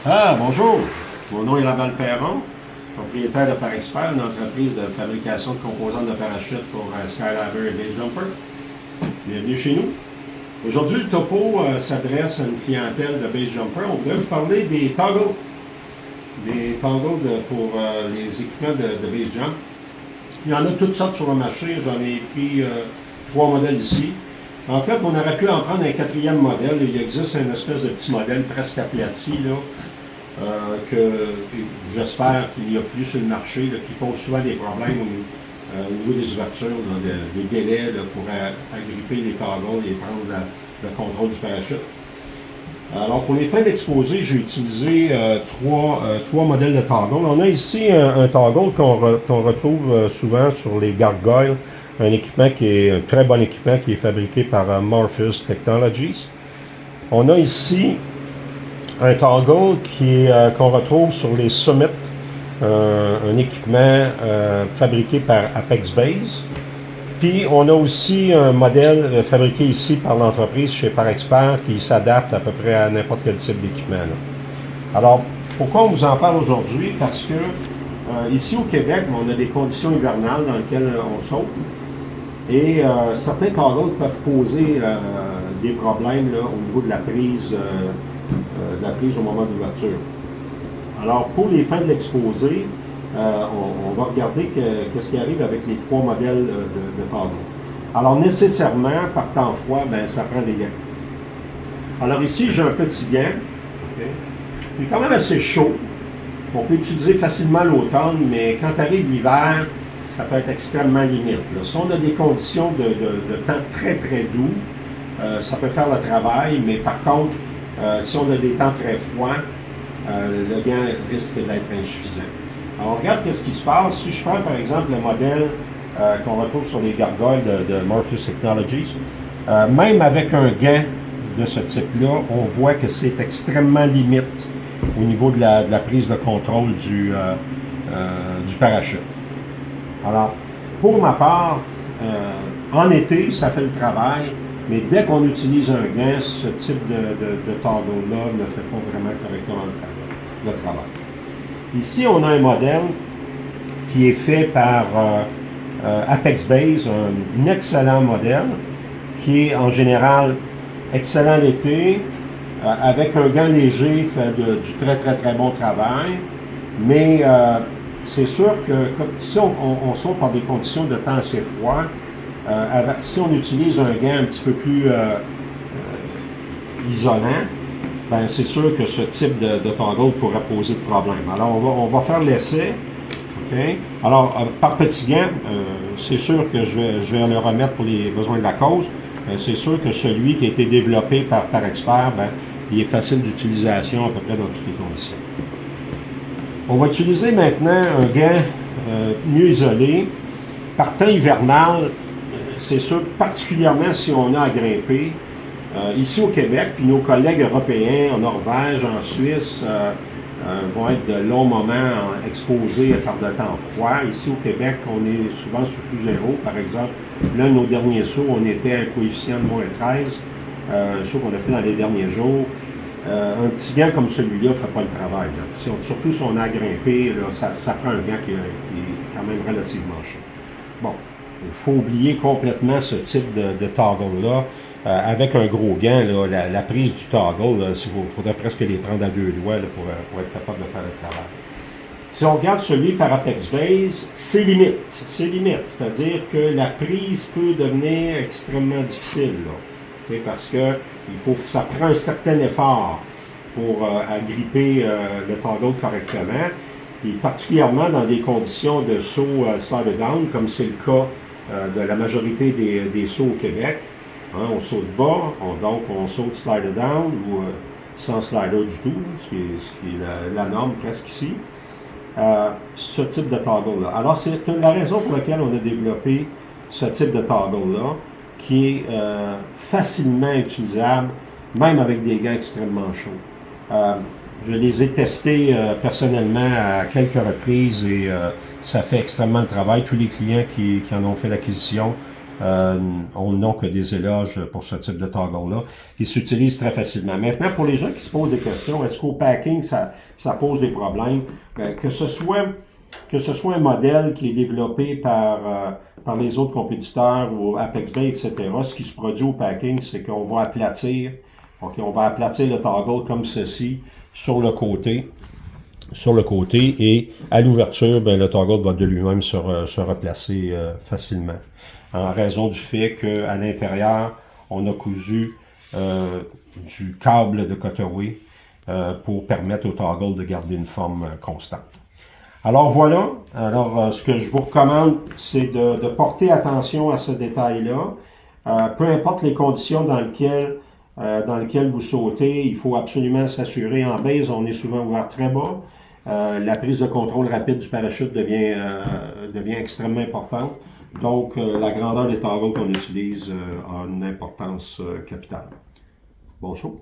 Ah, bonjour. Mon nom est Laval Perron, propriétaire de Parexpert, une entreprise de fabrication de composants de parachute pour Skydiver et Base Jumper. Bienvenue chez nous. Aujourd'hui, le topo s'adresse à une clientèle de Base Jumper. On voudrait vous parler des toggles. Des toggles pour les équipements de Base Jump. Il y en a toutes sortes sur le marché. J'en ai pris trois modèles ici. En fait, on aurait pu en prendre un quatrième modèle. Il existe une espèce de petit modèle presque aplati, là, que j'espère qu'il n'y a plus sur le marché, là, qui pose souvent des problèmes au niveau des ouvertures, là, des délais là, pour agripper les toggles et prendre le contrôle du parachute. Alors, pour les fins d'exposé, j'ai utilisé trois modèles de toggle. On a ici un toggle qu'on retrouve souvent sur les gargoyles, un équipement qui est un très bon équipement qui est fabriqué par Morpheus Technologies. On a ici un toggle qu'on retrouve sur les Summit, un équipement fabriqué par Apex Base. Puis on a aussi un modèle fabriqué ici par l'entreprise chez Parexpert qui s'adapte à peu près à n'importe quel type d'équipement. Alors, pourquoi on vous en parle aujourd'hui? Parce que ici au Québec, on a des conditions hivernales dans lesquelles on saute. Et certains toggles peuvent poser des problèmes là, au niveau de la prise au moment d'ouverture. Alors, pour les fins de l'exposé, on va regarder qu'est-ce qui arrive avec les trois modèles de toggles. Alors, nécessairement, par temps froid, ben, ça prend des gants. Alors ici, j'ai un petit gant, okay, qui est quand même assez chaud. On peut utiliser facilement l'automne, mais quand arrive l'hiver, ça peut être extrêmement limite. Là. Si on a des conditions de temps très très doux, ça peut faire le travail, mais par contre, si on a des temps très froids, le gant risque d'être insuffisant. Alors, on regarde ce qui se passe. Si je prends par exemple le modèle qu'on retrouve sur les gargoyles de Morpheus Technologies, même avec un gant de ce type-là, on voit que c'est extrêmement limite au niveau de la prise de contrôle du parachute. Alors, pour ma part, en été, ça fait le travail, mais dès qu'on utilise un gant, ce type de toggle-là ne fait pas vraiment correctement le travail. Ici, on a un modèle qui est fait par Apex Base, un excellent modèle, qui est en général excellent l'été, avec un gant léger, fait du très très très bon travail, mais c'est sûr que si on saute par des conditions de temps assez froid, si on utilise un gant un petit peu plus isolant, ben c'est sûr que ce type de toggle pourrait poser de problème. Alors on va faire l'essai. Okay? Alors par petit gant, c'est sûr que je vais le remettre pour les besoins de la cause. C'est sûr que celui qui a été développé par Expert, ben, il est facile d'utilisation à peu près dans toutes les conditions. On va utiliser maintenant un gant mieux isolé. Par temps hivernal, c'est sûr, particulièrement si on a à grimper, ici au Québec, puis nos collègues européens en Norvège, en Suisse, vont être de longs moments exposés par de temps froid. Ici au Québec, on est souvent sous zéro. Par exemple, l'un de nos derniers sauts, on était à un coefficient de moins 13, un saut qu'on a fait dans les derniers jours. Un petit gant comme celui-là ne fait pas le travail. Surtout si on a grimpé, là, ça prend un gant qui est quand même relativement chaud. Bon, il faut oublier complètement ce type de toggle-là. Avec un gros gant, là, la prise du toggle, il faudrait presque les prendre à deux doigts là, pour être capable de faire le travail. Si on regarde celui par Apex Base, c'est limite. C'est limite. C'est-à-dire que la prise peut devenir extrêmement difficile. Là. Okay, parce que ça prend un certain effort pour agripper le toggle correctement, et particulièrement dans des conditions de saut slider down, comme c'est le cas de la majorité des sauts au Québec. Hein, on saute bas, donc on saute slider down ou sans slider du tout, ce qui est la norme presque ici. Ce type de toggle-là. Alors, c'est la raison pour laquelle on a développé ce type de toggle-là, qui est facilement utilisable, même avec des gants extrêmement chauds. Je les ai testés personnellement à quelques reprises et ça fait extrêmement de travail. Tous les clients qui en ont fait l'acquisition n'ont que des éloges pour ce type de toggle-là, qui s'utilise très facilement. Maintenant, pour les gens qui se posent des questions, est-ce qu'au packing, ça pose des problèmes? Que ce soit un modèle qui est développé par les autres compétiteurs ou Apex Bay, etc., ce qui se produit au packing, c'est qu'on va aplatir, on va aplatir le toggle comme ceci sur le côté, et à l'ouverture, ben, le toggle va de lui-même se replacer facilement, en raison du fait qu'à l'intérieur, on a cousu du câble de cutaway pour permettre au toggle de garder une forme constante. Alors voilà, ce que je vous recommande, c'est de porter attention à ce détail-là. Peu importe les conditions dans lesquelles vous sautez, il faut absolument s'assurer. En base, on est souvent ouvert très bas. La prise de contrôle rapide du parachute devient extrêmement importante. Donc, la grandeur des toggles qu'on utilise a une importance capitale. Bon saut.